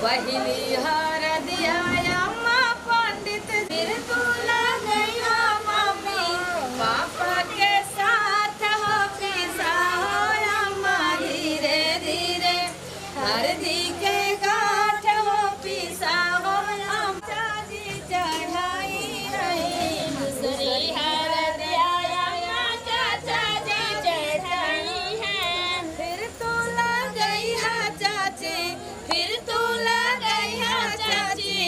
पहली हरदिया अम्मा पंडित फिर तू लगैया मम्मी पापा के साथ हो पिसा हो अम्मा धीरे धीरे हरदी के गाँठ हो पिसा हो अम्मा जी चढ़ाई रही दूसरी हरदिया अम्मा चाचा जी चढ़ाई है फिर तू लगैया चाची फिर तू लगैया चाची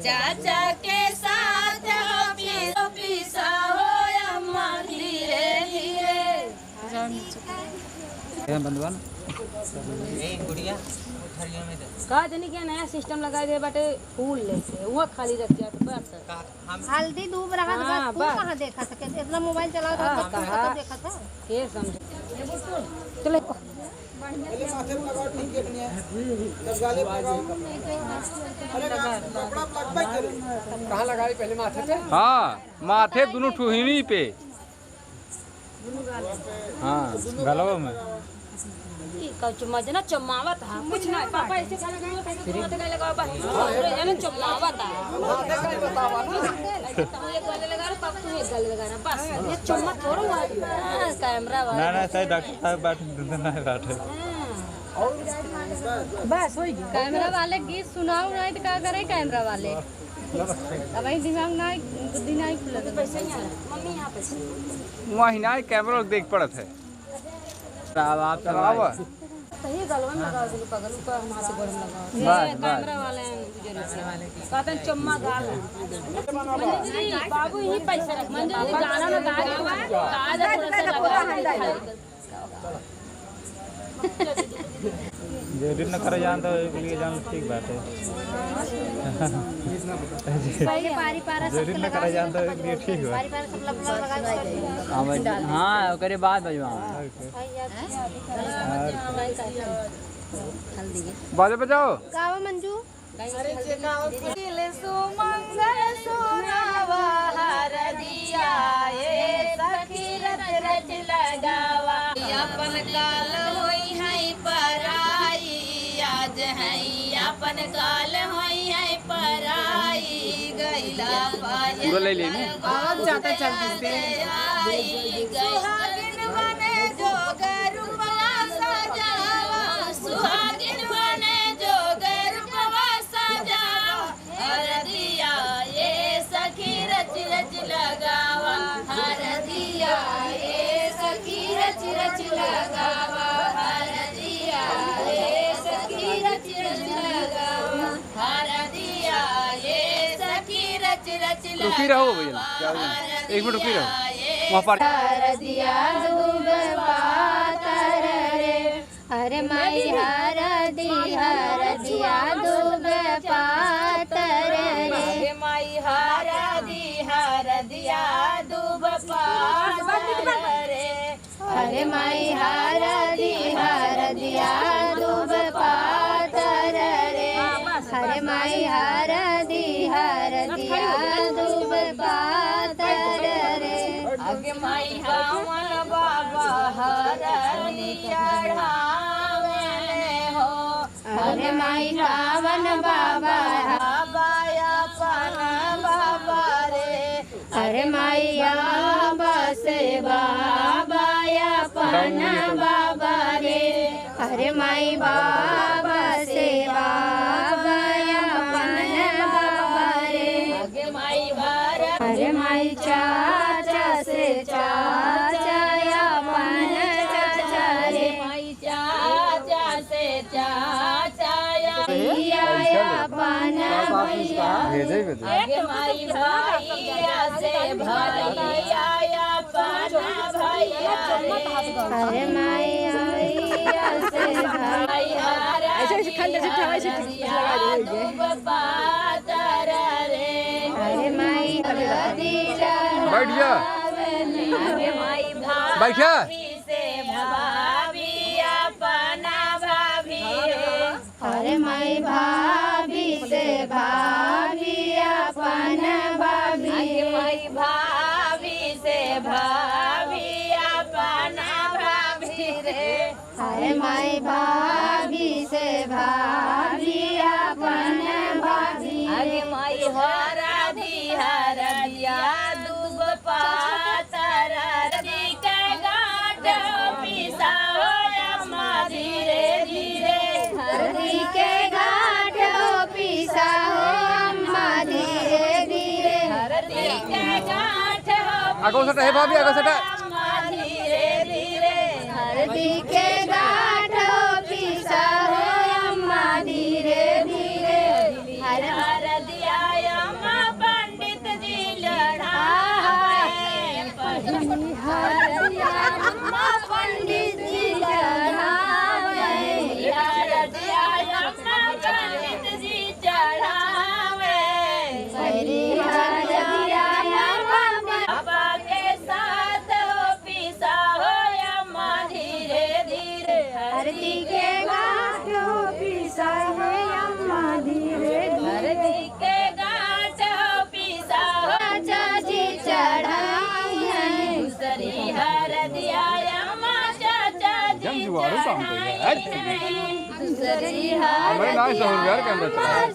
चाचा के साथ हो पिसा हो अम्मा धीरे धीरे बंधुआन गुड़िया कहा जनी क्या नया सिस्टम लगा दे बटे फूल लेके वो खाली रख दिया तो बस हल्दी धूप रखा था हाँ, फूल कहाँ देखा था इतना मोबाइल चला था हाँ, तब हाँ। देखा था के समझ चले पहले माथे में लगाओ ठीक है नहीं तब गाले पे लगाओ अरे कपड़ा प्लग बैक करो कहां लगाई पहले माथे पे हाँ माथे दोनों ठुहिनी पे हाँ गलवा में मजना चमावत है कुछ ना पापा ऐसे खा लगाएंगे कैसे मत गले लगा बस जन चमावत है माथे का बतावा ना तुम एक गले लगा रहे पापा तुम एक गले लगा रहे बस ये चम्मा थोड़ा हुआ कैमरा वाला ना सही डॉक्टर साहब बैठे ना बैठे बस हो गया कैमरा वाले गीत सुनाओ नहीं तो क्या करे कैमरा वाले अब ही दिमाग ना बुद्धि नहीं खुला पैसा नहीं आ रहा मम्मी यहाँ पे वही कैमरा देख पड़त है आप चलाव तो ये गलवा में लगा दो पगल ऊपर वहां से गोड़ में लगा बस कैमरा वाले हैं कहते हैं चम्मा गाल मंजू जी बाबू यही पैसा रख मंजू जी गाना में गा के थोड़ा सा लगा जरूर न करे जान तो लिए जान ठीक बात है पहले पारी पारा सब जरूर न करे जान तो लिए ठीक बात पारी पारा सब लगा हाँ ओकरे बाद बजवा बाजे बजाओ गावा मंजू दिल सुमंगल सुनावा हरदिया ए सखी रच रच लगावा अपन काल होई है पराई आज है अपन काल होई है पराई गैला पायल वो ले लेनी बहुत ज्यादा चलती सुहागिन बने जोगरुपवा सजावा सुहागिन बने जोगरुपवा सजावा हरदिया ये सखी रच रच लगावा हरदिया ये सखी रच रच लगावा हरदिया ये सखी रच रच लगावा हरदिया ये सखी रच रच रुकी रहो भैया क्या हुआ? एक मिनट रुकी रहो वहाँ पर हरदिया दूब पातर रे हरे माई हरदिया दूब पातर रे माई हरदिया दूब पातर रे हरे माई हरदिया दूब पातर रे हरे माई हरदिया दूब पातर रे आगे माई हमन बाबा हरदी चढ़ावे हो हरे माई रावण बाबा बाया पन बाबा रे हरे माइया बसे बाबा पन बाबा रे हरे माई बाबा से बाबा पन बाबा रे आगे माई भारत हरे माई चाचा से चाचा पन चाचा रे माई चाचा से चाचा भैया पन भैया भेजे आगे माई भैया से भैया पन भैया हरे माई भैया से भैया हरे माई बैठ जा बैठा हरे माई भाभी से भाभी अपन भाभी हरे माई भाभी से भाभी अपन आगो सटा है भाभी आगो सटा धीरे धीरे हरदी के गाठो पिसा हो अम्मा धीरे धीरे हर दिया अम्मा पंडित जी लड़ावे अम्मा पंडित जी चढ़ावे हर दिया अम्मा पंडित जी चढ़ावे बाबा के साथ हो पिसा हो अम्मा धीरे धीरे हरदी के गाठो पिसा हो अम्मा धीरे हरदी के गांठ हो पिसा हो चाची चढ़ाई है दूसरी हर दिया अम्मा चाचा जी दूसरी हमारे ना शहर यार कैमरा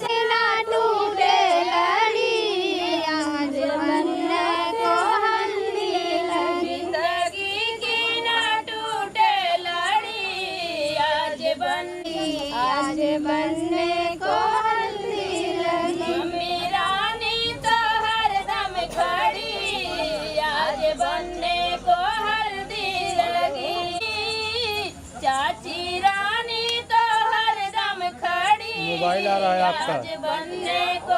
चला ना टूटे लड़ी आज बनने को हल्दी लगी जिंदगी की ना टूटे लड़ी आज बनने को हल्दी लगी मम्मी रानी तो हरदम खड़ी आज बनने को हल्दी लगी चाची रानी तो हरदम खड़ी मोबाइल आ रहा है आपका। आज बनने को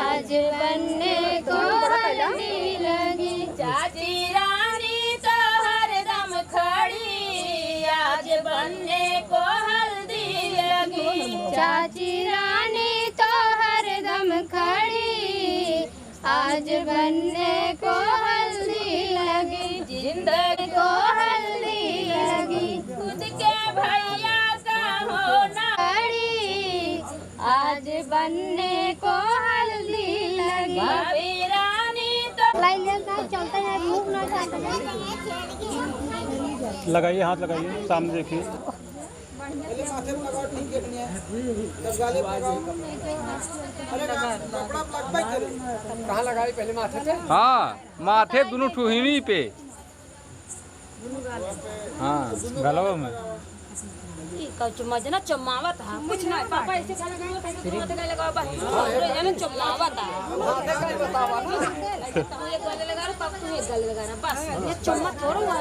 आज बनने को हल्दी लगी चाची रानी तो हरदम खड़ी आज बनने को हल्दी लगी चाची रानी तो हरदम खड़ी आज बनने को हल्दी लगी जिंदगी को हल्दी लगी खुद के भैया का होना खड़ी आज बनने को हल्दी लगी भाभी रानी तो चलते हैं मुंह ना लगाइए हाथ लगाइए सामने देखिए पहले माथे में लगाओ ठीक है नहीं तब गाले पे लगाओ अरे कपड़ा प्लग बैक करो कहाँ लगाई पहले माथे पे हाँ माथे दोनों ठुहिनी पे हाँ गलवा में मजना चमावत है कुछ ना पापा ऐसे खाना खाओ कैसे तुम मत लगाओ बस ना चमावत है माथे का बतावा ना तुम एक गले लगा रहे पापा तुम एक गले लगा रहे बस ये चम्मा थोड़ा हुआ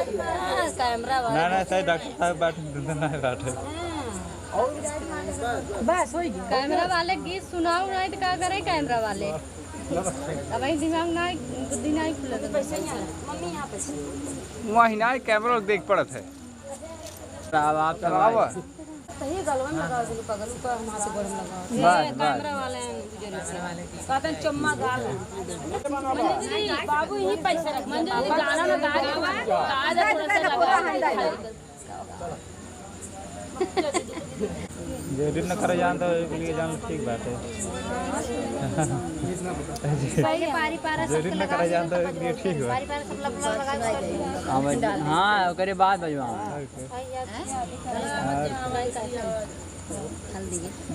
कैमरा वाला ना सही डॉक्टर साहब बैठे बैठे बस हो गया कैमरा वाले गीत सुनाओ नहीं तो क्या करे कैमरा वाले अब दिमाग ना बुद्धि नहीं खुला पैसा नहीं आ रहा मम्मी यहाँ पे वही ना कैमरा देख पड़त है आप चलाओ तो ये गलवा में लगा दो पगल ऊपर वहां से गरम लगा बस कैमरा वाले कहते हैं चम्मा गाल मंजू जी बाबू यही पैसा रख मंजू जी गाना में गा रहे हो आज थोड़ा सा लगा जो एडिट न करे जान तो लिए जान ठीक बात है पहले पारी पारा जो एडिट न करे जान तो लिए ठीक है पारी पारा सब लगा हाँ ओकरे बाद बजवा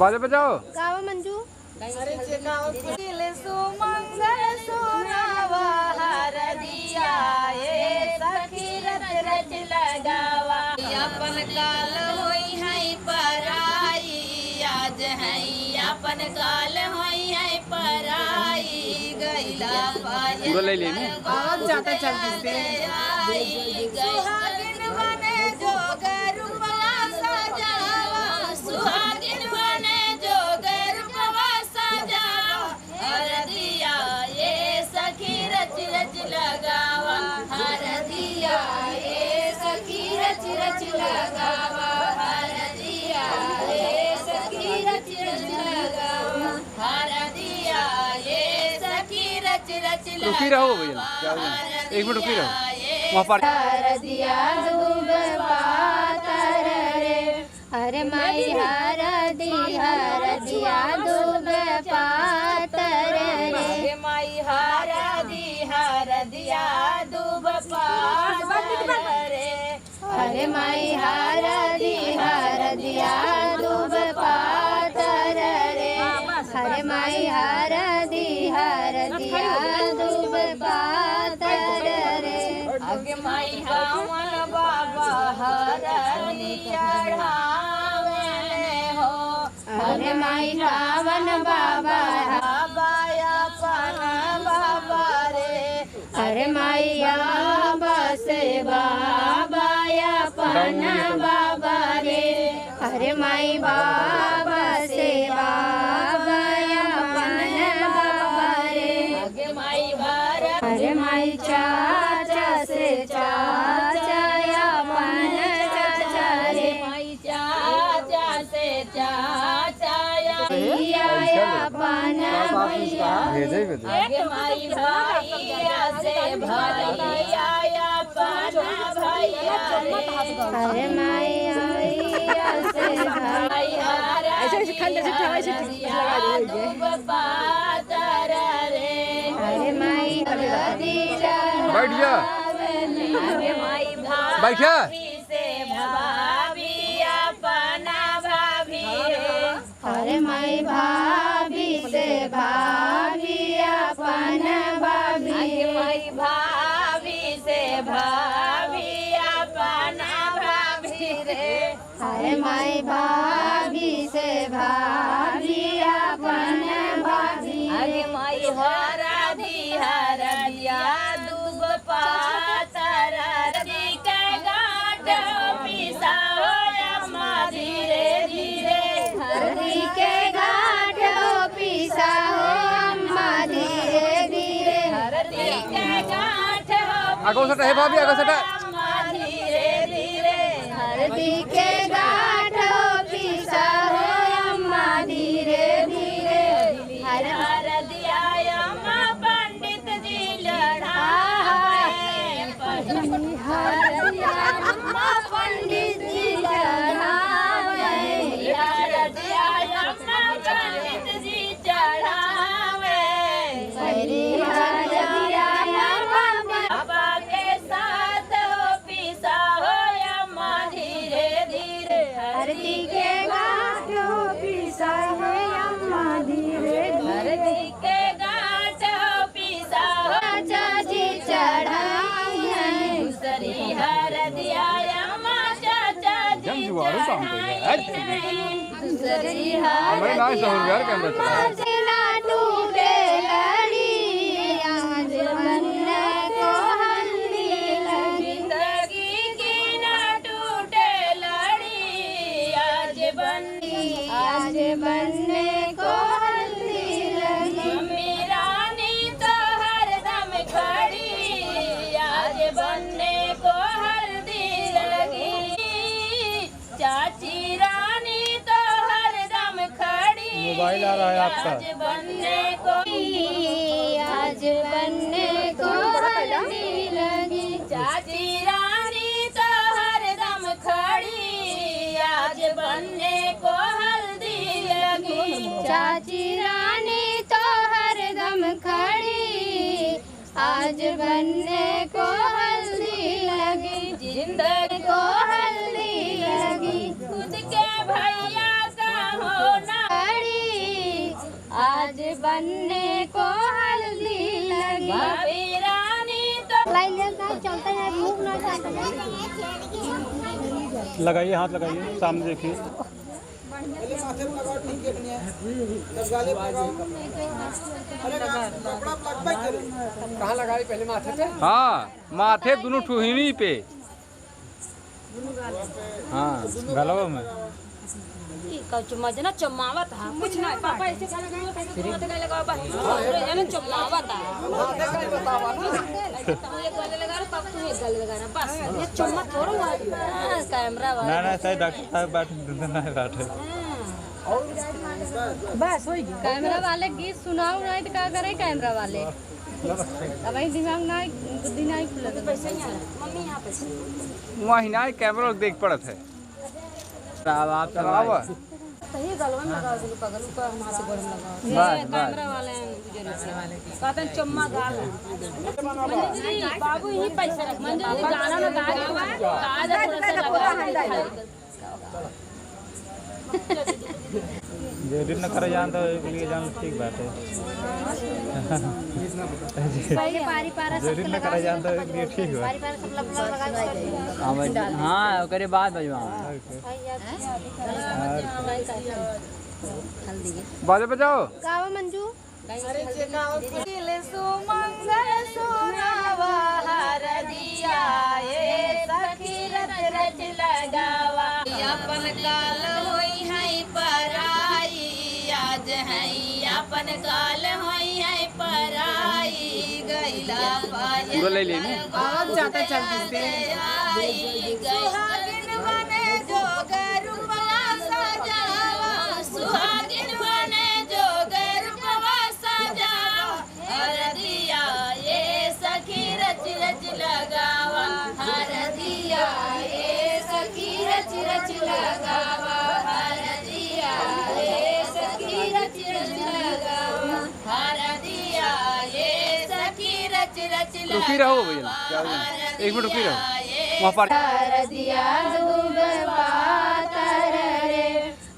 बाजे बजाओ गावा मंजू दिल सुमंगल सुनावा हर दिया ये सखी रच रच लगावा अपन काल होई है पराई आज है अपन काल होई है पराई गैला पायल वो ले ले आज जाता चलती से सुहागिन बने जोगर रूपवा सजावा सुहागिन बने जोगर रूपवा सजावा हर दिया ये सखी रच रच लगावा हर दिया ये सखी रच रच लगावा हर दिया ये सखी रच रच लगावा हर दिया ये सखी रच रच रुकी रहो भैया क्या हुआ? एक मिनट रुकी रहो वहाँ पर दिया दूब पातर रे अरे माई हर दिया दूब पातर रे माई हर दिया दूब पातर रे अरे माई हर दिया दूब पातर रे अरे माई हर दिया दूब पातर रे अगे माई हमन बाबा हर चढ़ावे हो अरे माई रावण बाबा बाबा अपन बाबा रे अरे मैया बसे बाबा अपन बाबा रे अरे माई बाबा से बाबा अपन बाबा रे अरे माई चाचा से चाचा अपन चाचा रे चाचा से चाचा भैया अपन भैया भेजे अरे माई भैया से भैया अपन भैया अरे माई भैया से भैया ऐसे खंड से ठवाई से अरे माई बैठ जा बैठ जा अरे माई भाभी से भाभी अपन भाभी माई भाभी से भाभी अपन भाभी रे अरे माई भाभी से भाभी अपन भाभी अरे माई हरदिया दूब पातर दी के गांठ पिसा अम्मा धीरे धीरे हरदी के गांठ पिसा अम्मा धीरे धीरे हरदी के गांठ आगो सटा हे भाभी आगो सटा अम्मा धीरे धीरे हरदी के गांठ पिसा अम्मा धीरे धीरे हरदिया अम्मा पंडित जी लड़ाए हरदिया अम्मा पंडित जी लड़ाए हरदिया अम्मा पंडित जी चढ़ावे हरदिया अम्मा बाबा के साथ हो पिसा हो अम्मा धीरे धीरे हरदी के गांठ हो पिसा हो अम्मा धीरे हरदी के गांठ हो पिसा हो चाची चढ़ाई है दूसरी हरदिया अम्मा चाचा जी दूसरी हमारे नाम सहूर यार कैमरा चला ना टूटे लड़ी आज बनने को हल्दी लगी जिंदगी की ना टूटे लड़ी आज बनने को हल्दी लगी मम्मी रानी तो हरदम खड़ी आज बनने को हल्दी लगी चाची रानी तो हरदम खड़ी मोबाइल आ रहा है आपका आज बनने को हल्दी लगी चाची रानी तो हरदम खड़ी आज बनने को हल्दी लगी चाची रानी तो हरदम खड़ी आज बनने को हल्दी लगी जिंदगी को हल्दी लगी खुद के भैया का होना खड़ी आज बनने को हल्दी लगी भाभी रानी तो चलते हैं मुंह ना लगाइए हाथ लगाइए सामने देखिए पहले माथे में लगाओ ठीक है नहीं तब गाले पे लगाओ अरे कपड़ा प्लग बैक करो कहां लगाई पहले माथे पे हाँ माथे दोनों ठुहिनी पे हाँ गलवा में मजना चमावत है कुछ ना पापा ऐसे गाना गाओ कैसे गाना लगाओ बस पूरे जन चमावत है माथे का बतावा ना तू एक गले लगा रहा तब तू एक गले लगाना बस ये चम्मा थोड़ा हुआ कैमरा वाला ना सही डॉक्टर साहब बैठे बैठे बस हो गया कैमरा वाले गीत सुनाओ नहीं तो क्या करे कैमरा वाले अब दिमाग ना बुद्धि नहीं खुले पैसे नहीं आ रहा मम्मी यहाँ पैसे महीना कैमरा देख पड़त है आप चलाव सही गलवा में लगा दो पगल ऊपर हमारे से गोड़ में लगा बस, ये बस। कैमरा वाले हैं गुजर वाले कहते हैं चम्मा गाल मंजू जी बाबू यही पैसे रख मंजू जी गाना ना गा थोड़ा सा लगा जो दिन न करे जान तो एक लिए जान ठीक बात है पहले पारी पारा जो दिन न करे जान तो एक लिए ठीक है पारी पारा सब लगा हाँ करे बाद बजवा बाजे बजाओ गावा मंजू सुमंगल सुनावा काल होई है पराई आज है अपन काल होई है पराई गैला पूरा ले लेनी आवाज जाता चलती से सुहागिन बने जोगर रूपवा सजावा सुहागिन बने जोगर रूपवा सजावा हरदिया ये सखी रच रच लगावा हरदिया ये सखी रच रच लगावा हरदिया ये सखी रच रच लगावा हरदिया ये सखी रच रच रुकी रहो भैया क्या हुआ? एक मिनट रुकी रहो वहाँ पर हरदिया दूब पातर रे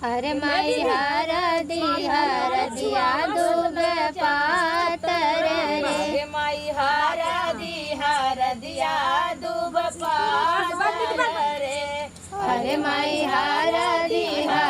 अरे माई हरदिया दूब पातर रे माई हरदिया दूब पातर रे अरे माई हरदिया